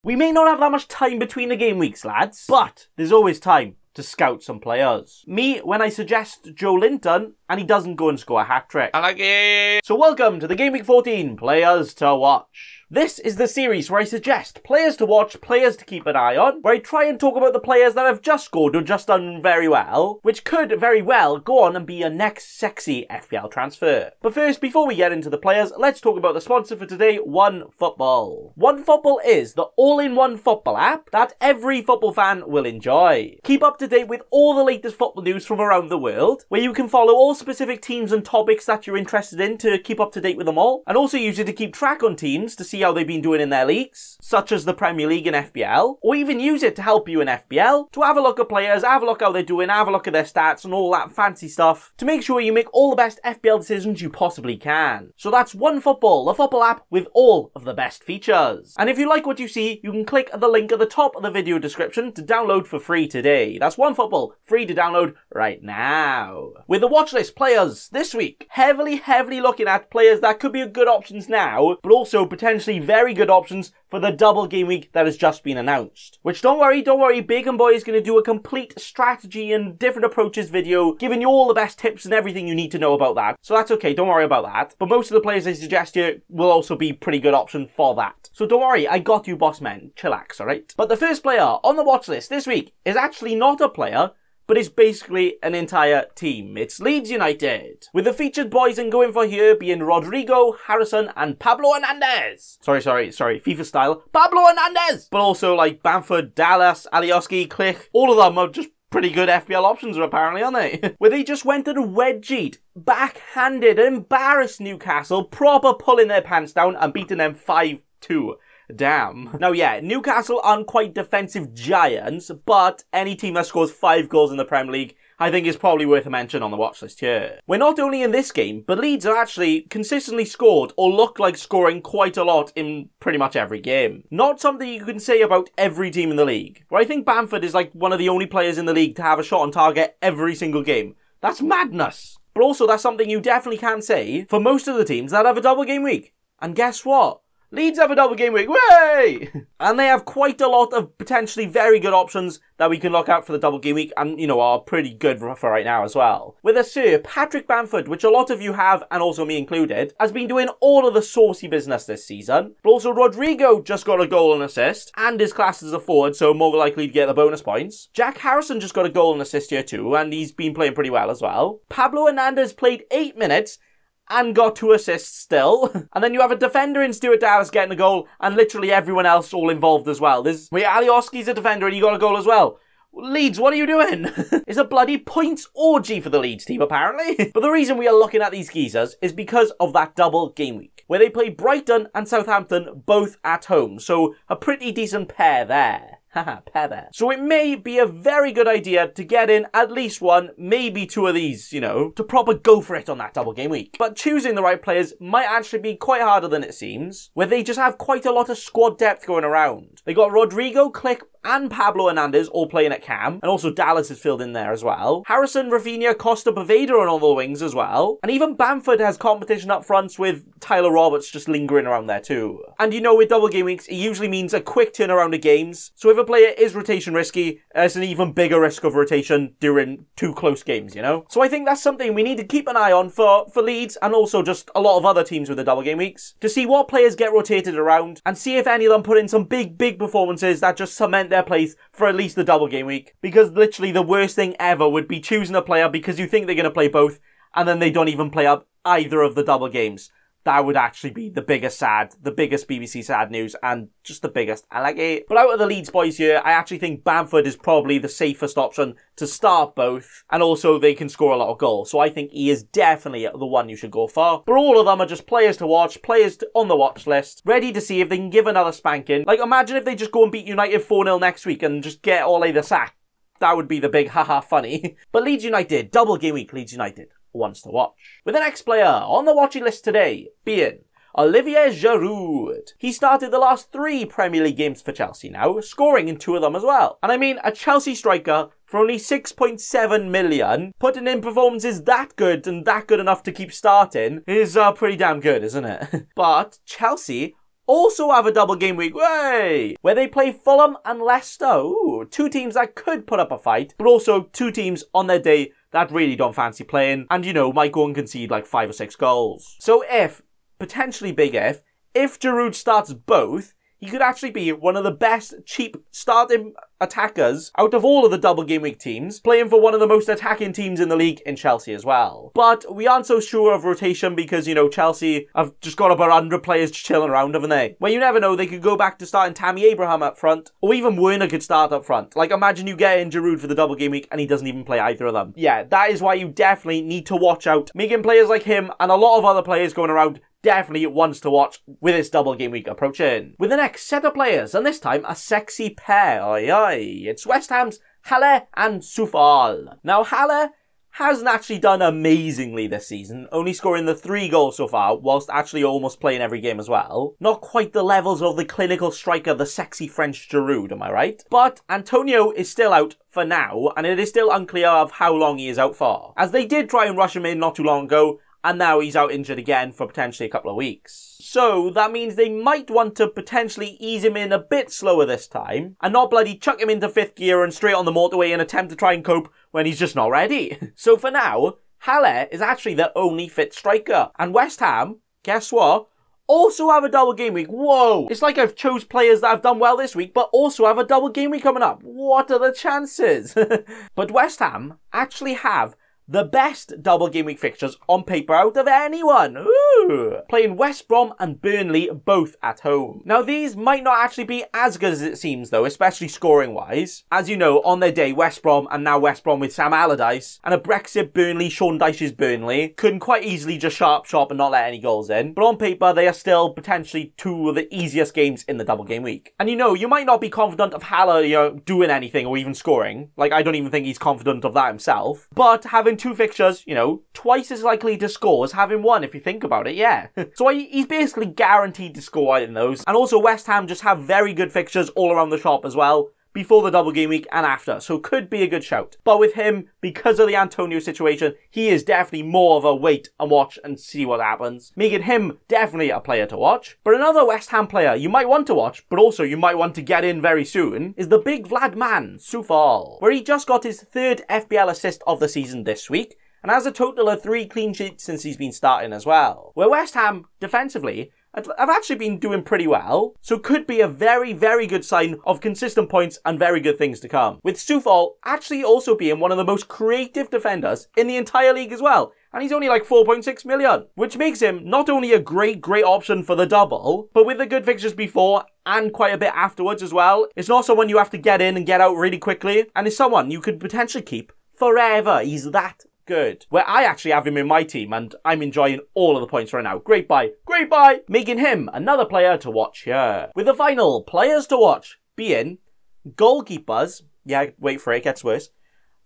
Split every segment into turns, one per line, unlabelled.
We may not have that much time between the game weeks, lads, but there's always time to scout some players. Me, when I suggest Joe Linton, and he doesn't go and score a hat-trick. I like it! So welcome to the Game Week 14 Players to Watch. This is the series where I suggest players to watch, players to keep an eye on, where I try and talk about the players that have just scored or just done very well, which could very well go on and be your next sexy FPL transfer. But first, before we get into the players, let's talk about the sponsor for today, OneFootball. OneFootball is the all-in-one football app that every football fan will enjoy. Keep up to date with all the latest football news from around the world, where you can follow all specific teams and topics that you're interested in to keep up to date with them all, and also use it to keep track on teams to see how they've been doing in their leagues, such as the Premier League and FPL, or even use it to help you in FPL, to have a look at players, have a look how they're doing, have a look at their stats and all that fancy stuff, to make sure you make all the best FPL decisions you possibly can. So that's OneFootball, the football app with all of the best features. And if you like what you see, you can click the link at the top of the video description to download for free today. That's OneFootball, free to download right now. With the watch list players this week, heavily looking at players that could be good options now, but also potentially very good options for the double game week that has just been announced. Which, don't worry, Bacon Boy is going to do a complete strategy and different approaches video, giving you all the best tips and everything you need to know about that. So that's okay, don't worry about that. But most of the players I suggest here will also be pretty good option for that. So don't worry, I got you, boss men. Chillax, alright? But the first player on the watch list this week is actually not a player, but it's basically an entire team. It's Leeds United, with the featured boys in going for here being Rodrigo, Harrison, and Pablo Hernandez. Sorry, FIFA style. Pablo Hernandez! But also like Bamford, Dallas, Alioski, Klich, all of them are just pretty good FPL options apparently, aren't they? Where they just went and wedgied, backhanded, embarrassed Newcastle, proper pulling their pants down and beating them 5-2. Damn. Now yeah, Newcastle aren't quite defensive giants, but any team that scores 5 goals in the Premier League I think is probably worth a mention on the watch list here. We're not only in this game, but Leeds are actually consistently scored or look like scoring quite a lot in pretty much every game. Not something you can say about every team in the league. Where I think Bamford is like one of the only players in the league to have a shot on target every single game. That's madness. But also that's something you definitely can say for most of the teams that have a double game week. And guess what? Leeds have a double game week, way! And they have quite a lot of potentially very good options that we can look out for the double game week and, you know, are pretty good for right now as well. With a Sir Patrick Bamford, which a lot of you have, and also me included, has been doing all of the saucy business this season. But also Rodrigo just got a goal and assist, and is classed as a forward, so more likely to get the bonus points. Jack Harrison just got a goal and assist here too, and he's been playing pretty well as well. Pablo Hernandez played 8 minutes, and got 2 assists still. And then you have a defender in Stuart Dallas getting a goal, and literally everyone else all involved as well. Wait, Alioski's a defender and he got a goal as well. Leeds, what are you doing? It's a bloody points orgy for the Leeds team, apparently. But the reason we are looking at these geezers is because of that double game week, where they play Brighton and Southampton both at home. So a pretty decent pair there. Haha, pair there. So it may be a very good idea to get in at least 1, maybe 2 of these, you know, to proper go for it on that double game week. But choosing the right players might actually be quite harder than it seems, where they just have quite a lot of squad depth going around. They got Rodrigo, Klich, and Pablo Hernandez all playing at cam, and also Dallas is filled in there as well. Harrison, Rafinha, Costa, Baveda on all the wings as well. And even Bamford has competition up front with Tyler Roberts just lingering around there too. And you know, with double game weeks, it usually means a quick turnaround of games. So if a player is rotation risky, it's an even bigger risk of rotation during 2 close games, you know? So I think that's something we need to keep an eye on for Leeds, and also just a lot of other teams with the double game weeks, to see what players get rotated around, and see if any of them put in some big performances that just cement their place for at least the double game week. Because literally the worst thing ever would be choosing a player because you think they're going to play both, and then they don't even play up either of the double games. That would actually be the biggest BBC sad news, and just the biggest. I like it. But out of the Leeds boys here, I actually think Bamford is probably the safest option to start both, and also they can score a lot of goals. So I think he is definitely the one you should go for. But all of them are just players to watch, on the watch list, ready to see if they can give another spanking. Like, imagine if they just go and beat United 4-0 next week and just get Ole the sack. That would be the big haha funny. But Leeds United, double game week Leeds United. Ones to watch. With the next player on the watching list today being Olivier Giroud. He started the last 3 Premier League games for Chelsea now, scoring in 2 of them as well. And I mean, a Chelsea striker for only 6.7 million, putting in performances that good and that good enough to keep starting is pretty damn good, isn't it? But Chelsea also have a double game week, where they play Fulham and Leicester. Ooh, two teams that could put up a fight, but also two teams on their day that really don't fancy playing and, you know, might go and concede like 5 or 6 goals. So if, potentially big if Giroud starts both, he could actually be one of the best cheap starting attackers out of all of the double game week teams, playing for one of the most attacking teams in the league in Chelsea as well. But we aren't so sure of rotation because, you know, Chelsea have just got about 100 players chilling around, haven't they? Well, you never know, they could go back to starting Tammy Abraham up front, or even Werner could start up front. Like, imagine you get in Giroud for the double game week and he doesn't even play either of them. Yeah, that is why you definitely need to watch out. Making players like him and a lot of other players going around definitely ones to watch with this double game week approaching. With the next set of players, and this time a sexy pair. Oi, oi. It's West Ham's Hale and Soufal. Now, Hale hasn't actually done amazingly this season, only scoring the 3 goals so far, whilst actually almost playing every game as well. Not quite the levels of the clinical striker, the sexy French Giroud, am I right? But Antonio is still out for now, and it is still unclear of how long he is out for, as they did try and rush him in not too long ago, and now he's out injured again for potentially a couple of weeks. So that means they might want to potentially ease him in a bit slower this time, and not bloody chuck him into 5th gear and straight on the motorway and attempt to try and cope when he's just not ready. So for now, Hale is actually their only fit striker. And West Ham, guess what? Also have a double game week. Whoa! It's like I've chose players that have done well this week, but also have a double game week coming up. What are the chances? But West Ham actually have the best double game week fixtures on paper out of anyone. Ooh. Playing West Brom and Burnley both at home. Now these might not actually be as good as it seems though, especially scoring wise. As you know, on their day, West Brom and now West Brom with Sam Allardyce and a Brexit Burnley, Sean Dyche's Burnley, couldn't quite easily just shut up and not let any goals in. But on paper, they are still potentially 2 of the easiest games in the double game week. And you know, you might not be confident of Hale, you know, doing anything or even scoring. Like, I don't even think he's confident of that himself. But having 2 fixtures, you know, twice as likely to score as having 1 if you think about it, yeah. So he's basically guaranteed to score in those. And also West Ham just have very good fixtures all around the shop as well, before the double game week and after, so could be a good shout. But with him, because of the Antonio situation, he is definitely more of a wait and watch and see what happens, making him definitely a player to watch. But another West Ham player you might want to watch, but also you might want to get in very soon, is the big Vlad man, Soufal, where he just got his 3rd FPL assist of the season this week, and has a total of 3 clean sheets since he's been starting as well. Where West Ham, defensively, have actually been doing pretty well, so could be a very, very good sign of consistent points and very good things to come. With Soufal actually also being one of the most creative defenders in the entire league as well, and he's only like 4.6 million, which makes him not only a great option for the double, but with the good fixtures before and quite a bit afterwards as well. It's not someone you have to get in and get out really quickly, and is someone you could potentially keep forever. He's that good. Where I actually have him in my team and I'm enjoying all of the points right now. Great buy, making him another player to watch here. With the final players to watch being goalkeepers, yeah, wait for it, it gets worse,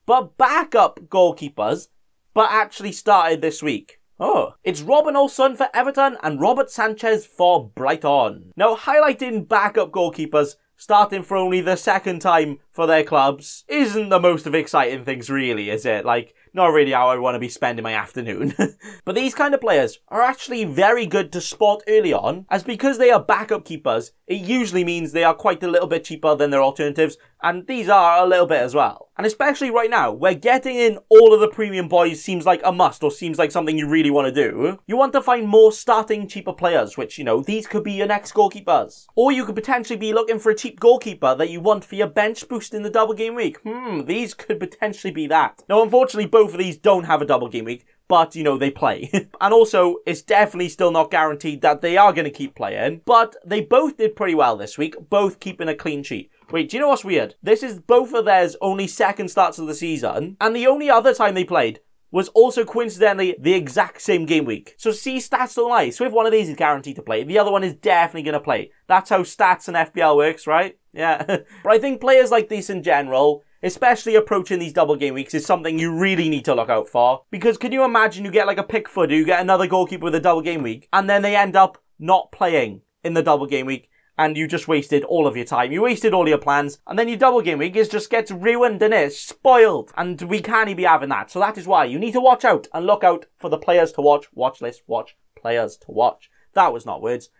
but backup goalkeepers, but actually started this week. Oh, it's Robin Olsen for Everton and Robert Sanchez for Brighton. Now, highlighting backup goalkeepers starting for only the 2nd time for their clubs isn't the most of exciting things really, is it? Like, not really how I want to be spending my afternoon. But these kind of players are actually very good to spot early on, as because they are backup keepers, it usually means they are quite a little bit cheaper than their alternatives, and these are a little bit as well. And especially right now, where getting in all of the premium boys seems like a must, or seems like something you really want to do, you want to find more starting cheaper players, which, you know, these could be your next goalkeepers. Or you could potentially be looking for a cheap goalkeeper that you want for your bench boost in the double game week. These could potentially be that. Now, unfortunately, both of these don't have a double game week, but, you know, they play. And also, it's definitely still not guaranteed that they are going to keep playing, but they both did pretty well this week, both keeping a clean sheet. Wait, do you know what's weird? This is both of theirs only 2nd starts of the season, and the only other time they played was also coincidentally the exact same game week. So see, stats don't lie. So if one of these is guaranteed to play, the other one is definitely going to play. That's how stats and FPL works, right? Yeah. But I think players like this in general, especially approaching these double game weeks, is something you really need to look out for. Because can you imagine you get like a Pickford, you get another goalkeeper with a double game week, and then they end up not playing in the double game week, and you just wasted all of your time. You wasted all your plans, and then your double game week just gets ruined and it's spoiled. And we can't be having that. So that is why you need to watch out and look out for the players to watch, watch list, watch, players to watch. That was not words.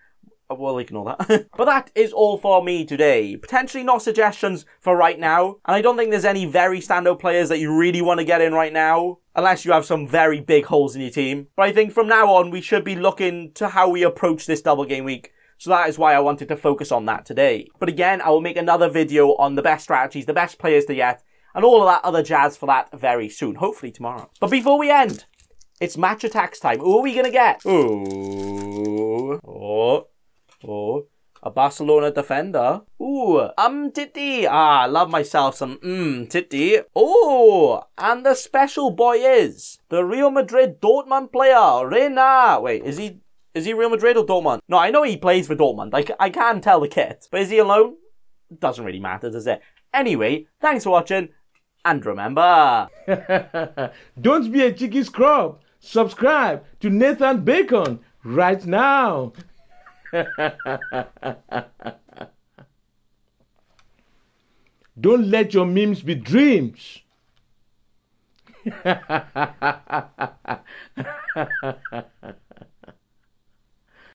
we'll ignore that. But that is all for me today. Potentially not suggestions for right now. And I don't think there's any very standout players that you really want to get in right now, unless you have some very big holes in your team. But I think from now on, we should be looking to how we approach this double game week. So that is why I wanted to focus on that today. But again, I will make another video on the best strategies, the best players to get, and all of that other jazz for that very soon. Hopefully tomorrow. But before we end, it's match attacks time. Who are we going to get? A Barcelona defender. Titty. I love myself some Titty. And the special boy is the Real Madrid Dortmund player, Reina. Wait, is he Real Madrid or Dortmund? No, I know he plays for Dortmund. I can tell the kit. But is he alone? Doesn't really matter, does it? Anyway, thanks for watching. And remember...
Don't be a cheeky scrub. Subscribe to Nathan Bacon right now. Don't let your memes be dreams.